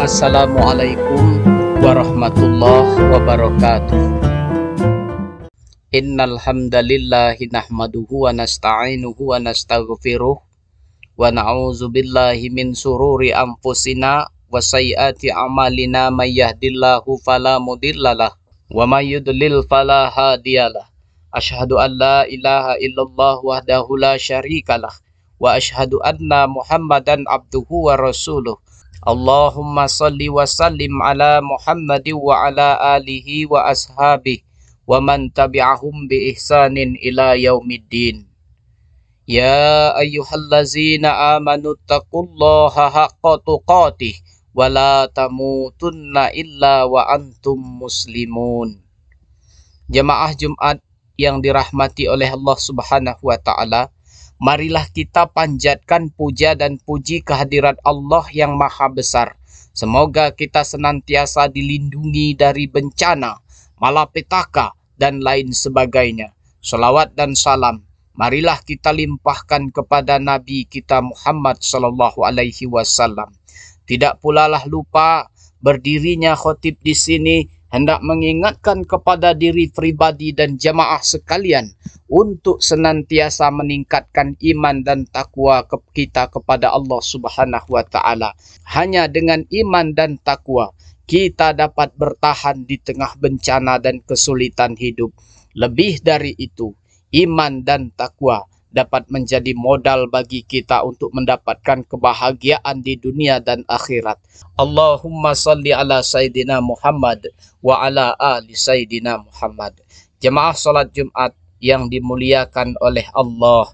Assalamualaikum warahmatullahi wabarakatuh. Innal hamdalillahi nahmaduhu wa nasta'inuhu wa nastaghfiruh wa na'udzu billahi min sururi anfusina wa sayyiati a'malina may yahdihillahu fala mudhillalah wa may yudlil fala hadiyalah. Asyhadu an la ilaha illallah wahdahu la syarikalah wa asyhadu anna Muhammadan abduhu wa rasuluh. Allahumma salli wa sallim ala Muhammadin wa ala alihi wa ashabihi wa man tabi'ahum bi ihsanin ila yaumiddin. Ya ayyuhallazina amanu taqullaha haqqa tuqatih wa la tamutunna illa wa antum muslimun. Jemaah Jumat yang dirahmati oleh Allah Subhanahu wa taala, marilah kita panjatkan puja dan puji kehadirat Allah yang Maha Besar. Semoga kita senantiasa dilindungi dari bencana, malapetaka, dan lain sebagainya. Salawat dan salam marilah kita limpahkan kepada Nabi kita Muhammad sallallahu alaihi wasallam. Tidak pula lah lupa berdirinya khotib di sini hendak mengingatkan kepada diri pribadi dan jamaah sekalian untuk senantiasa meningkatkan iman dan takwa kita kepada Allah Subhanahu wa taala. Hanya dengan iman dan takwa kita dapat bertahan di tengah bencana dan kesulitan hidup. Lebih dari itu, iman dan takwa dapat menjadi modal bagi kita untuk mendapatkan kebahagiaan di dunia dan akhirat. Allahumma salli ala Sayyidina Muhammad wa ala ali Sayyidina Muhammad. Jemaah salat Jumat yang dimuliakan oleh Allah,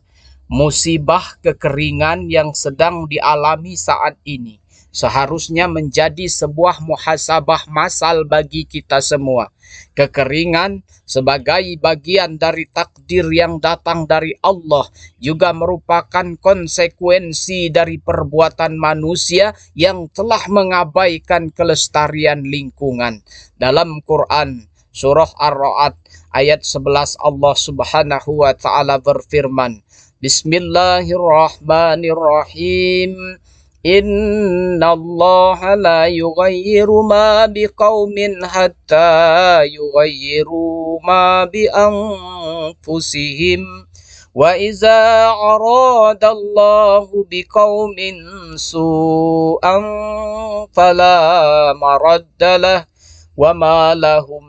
musibah kekeringan yang sedang dialami saat ini seharusnya menjadi sebuah muhasabah masal bagi kita semua. Kekeringan sebagai bagian dari takdir yang datang dari Allah juga merupakan konsekuensi dari perbuatan manusia yang telah mengabaikan kelestarian lingkungan. Dalam Quran surah Ar-Ra'd ayat 11 Allah Subhanahu wa taala berfirman, Bismillahirrahmanirrahim. Inna Allah la yughayyiru ma biqaumin hatta yughayyiru ma bi anfusihim wa iza aradallahu biqaumin su'an fala maraddalah wa ma lahum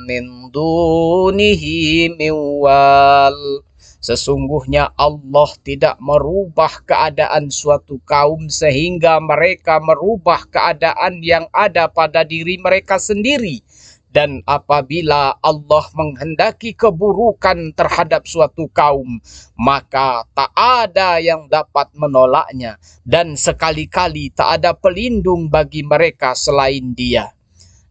min dunihi min wal. Sesungguhnya Allah tidak merubah keadaan suatu kaum sehingga mereka merubah keadaan yang ada pada diri mereka sendiri. Dan apabila Allah menghendaki keburukan terhadap suatu kaum, maka tak ada yang dapat menolaknya. Dan sekali-kali tak ada pelindung bagi mereka selain Dia.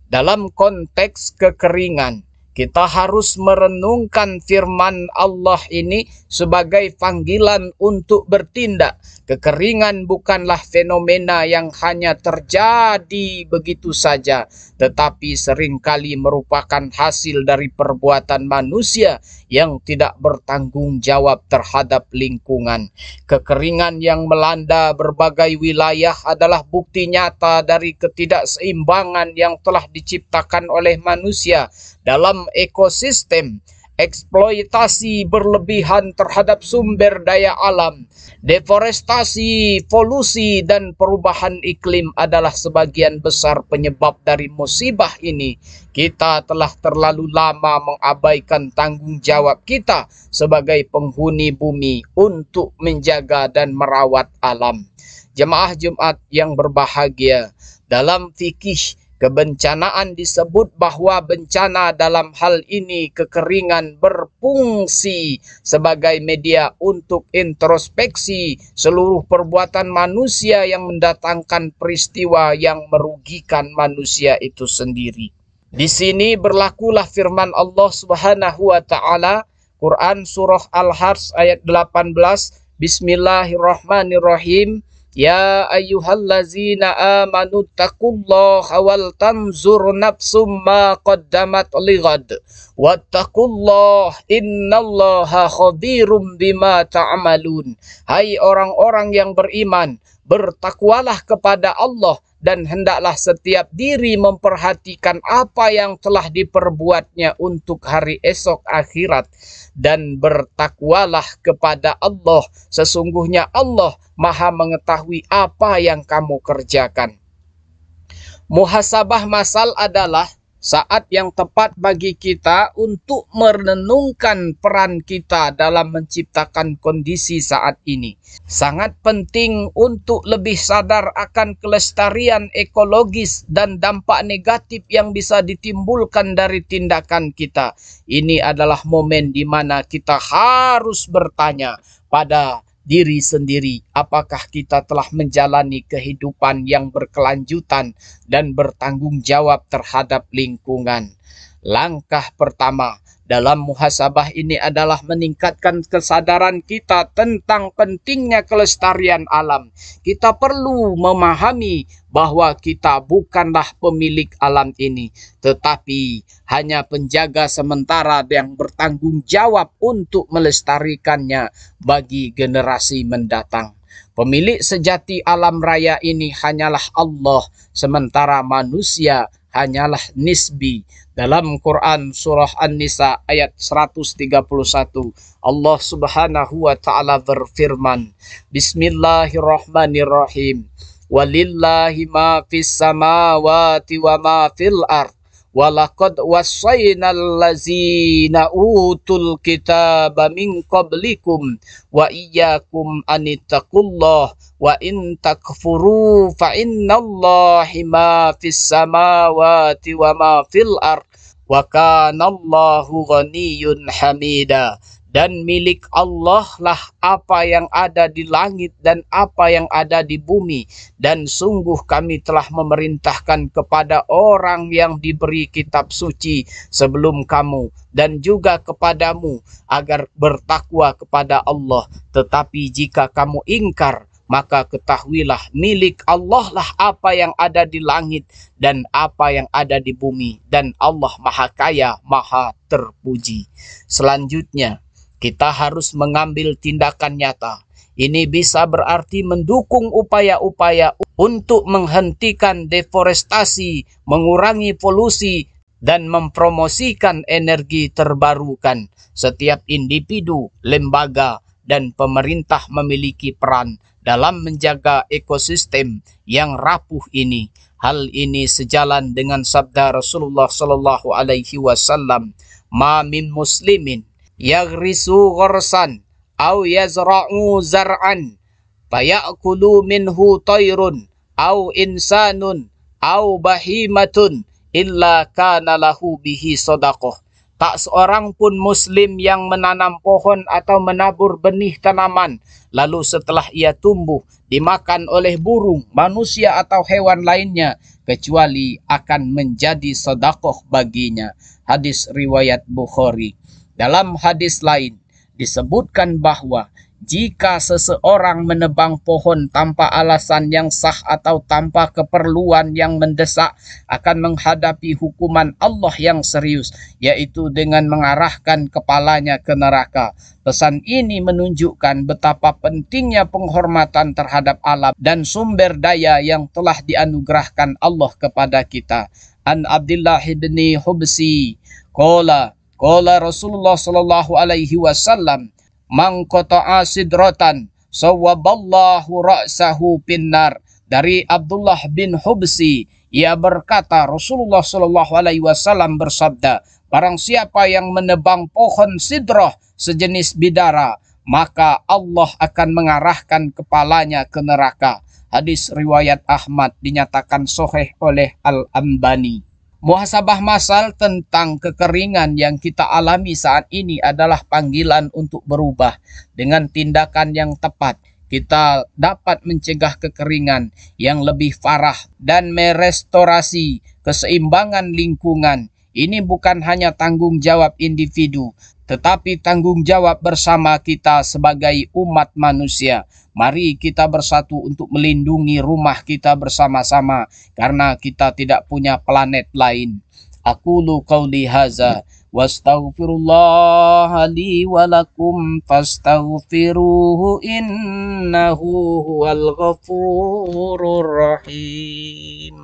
Dalam konteks kekeringan, kita harus merenungkan firman Allah ini sebagai panggilan untuk bertindak. Kekeringan bukanlah fenomena yang hanya terjadi begitu saja, tetapi seringkali merupakan hasil dari perbuatan manusia yang tidak bertanggung jawab terhadap lingkungan. Kekeringan yang melanda berbagai wilayah adalah bukti nyata dari ketidakseimbangan yang telah diciptakan oleh manusia dalam ekosistem. Eksploitasi berlebihan terhadap sumber daya alam, deforestasi, polusi, dan perubahan iklim adalah sebagian besar penyebab dari musibah ini. Kita telah terlalu lama mengabaikan tanggung jawab kita sebagai penghuni bumi untuk menjaga dan merawat alam. Jemaah Jumat yang berbahagia, dalam fikih kebencanaan disebut bahwa bencana dalam hal ini kekeringan berfungsi sebagai media untuk introspeksi seluruh perbuatan manusia yang mendatangkan peristiwa yang merugikan manusia itu sendiri. Di sini berlakulah firman Allah Subhanahu wa taala, Quran surah Al-Hajj ayat 18, Bismillahirrahmanirrahim. Ya ayyuhallazina amanu taqullaha wal tanzur nafsum ma qaddamat lighad wattaqullaha innallaha khabirum bima ta'malun. Hai orang-orang yang beriman, bertakwalah kepada Allah dan hendaklah setiap diri memperhatikan apa yang telah diperbuatnya untuk hari esok akhirat, dan bertakwalah kepada Allah, sesungguhnya Allah Maha mengetahui apa yang kamu kerjakan. Muhasabah masal adalah saat yang tepat bagi kita untuk merenungkan peran kita dalam menciptakan kondisi saat ini. Sangat penting untuk lebih sadar akan kelestarian ekologis dan dampak negatif yang bisa ditimbulkan dari tindakan kita. Ini adalah momen di mana kita harus bertanya pada diri sendiri, apakah kita telah menjalani kehidupan yang berkelanjutan dan bertanggung jawab terhadap lingkungan. Langkah pertama dalam muhasabah ini adalah meningkatkan kesadaran kita tentang pentingnya kelestarian alam. Kita perlu memahami bahwa kita bukanlah pemilik alam ini, tetapi hanya penjaga sementara yang bertanggung jawab untuk melestarikannya bagi generasi mendatang. Pemilik sejati alam raya ini hanyalah Allah, sementara manusia hanyalah nisbi. Dalam Quran surah An-Nisa ayat 131, Allah Subhanahu wa taala berfirman, Bismillahirrahmanirrahim. Walillahi ma fis samawati wa ma fil ard. Walaqad wassaynal ladzina utul kitaba min qablikum wa iyyakum anittaqullah wa in takfuru fa innallahi ma fis samawati wa ma fil ard wa kanallahu ghaniyyun hamida. Dan milik Allah lah apa yang ada di langit dan apa yang ada di bumi. Dan sungguh kami telah memerintahkan kepada orang yang diberi kitab suci sebelum kamu dan juga kepadamu agar bertakwa kepada Allah. Tetapi jika kamu ingkar, maka ketahuilah milik Allah lah apa yang ada di langit dan apa yang ada di bumi. Dan Allah Maha Kaya, Maha Terpuji. Selanjutnya, kita harus mengambil tindakan nyata. Ini bisa berarti mendukung upaya-upaya untuk menghentikan deforestasi, mengurangi polusi, dan mempromosikan energi terbarukan. Setiap individu, lembaga, dan pemerintah memiliki peran dalam menjaga ekosistem yang rapuh ini. Hal ini sejalan dengan sabda Rasulullah Sallallahu Alaihi Wasallam, "Ma min muslimin yaghrisu gharsan aw yazra'u zar'an fayakulu minhu tayrun aw insanun aw bahimatun illa kana lahu bihi sadaqah." Tak seorang pun muslim yang menanam pohon atau menabur benih tanaman, lalu setelah ia tumbuh dimakan oleh burung, manusia atau hewan lainnya, kecuali akan menjadi sedekah baginya. Hadis riwayat Bukhari. Dalam hadis lain disebutkan bahwa jika seseorang menebang pohon tanpa alasan yang sah atau tanpa keperluan yang mendesak, akan menghadapi hukuman Allah yang serius, yaitu dengan mengarahkan kepalanya ke neraka. Pesan ini menunjukkan betapa pentingnya penghormatan terhadap alam dan sumber daya yang telah dianugerahkan Allah kepada kita. An Abdullah bin Hubsi qala Rasulullah sallallahu alaihi wasallam, "Man qata'a sidratan sawwaballahu ra'sahu pinnar." Dari Abdullah bin Hubsi, ia berkata, Rasulullah sallallahu alaihi wasallam bersabda, barang siapa yang menebang pohon sidrah sejenis bidara, maka Allah akan mengarahkan kepalanya ke neraka. Hadis riwayat Ahmad, dinyatakan sahih oleh Al-Albani. Muhasabah masal tentang kekeringan yang kita alami saat ini adalah panggilan untuk berubah. Dengan tindakan yang tepat, kita dapat mencegah kekeringan yang lebih parah dan merestorasi keseimbangan lingkungan. Ini bukan hanya tanggung jawab individu, tetapi tanggung jawab bersama kita sebagai umat manusia. Mari kita bersatu untuk melindungi rumah kita bersama-sama, karena kita tidak punya planet lain. Aqulu qauli haza Wastaghfirullah li wa lakum fastaghfiruhu innahu huwal ghafurur rahim.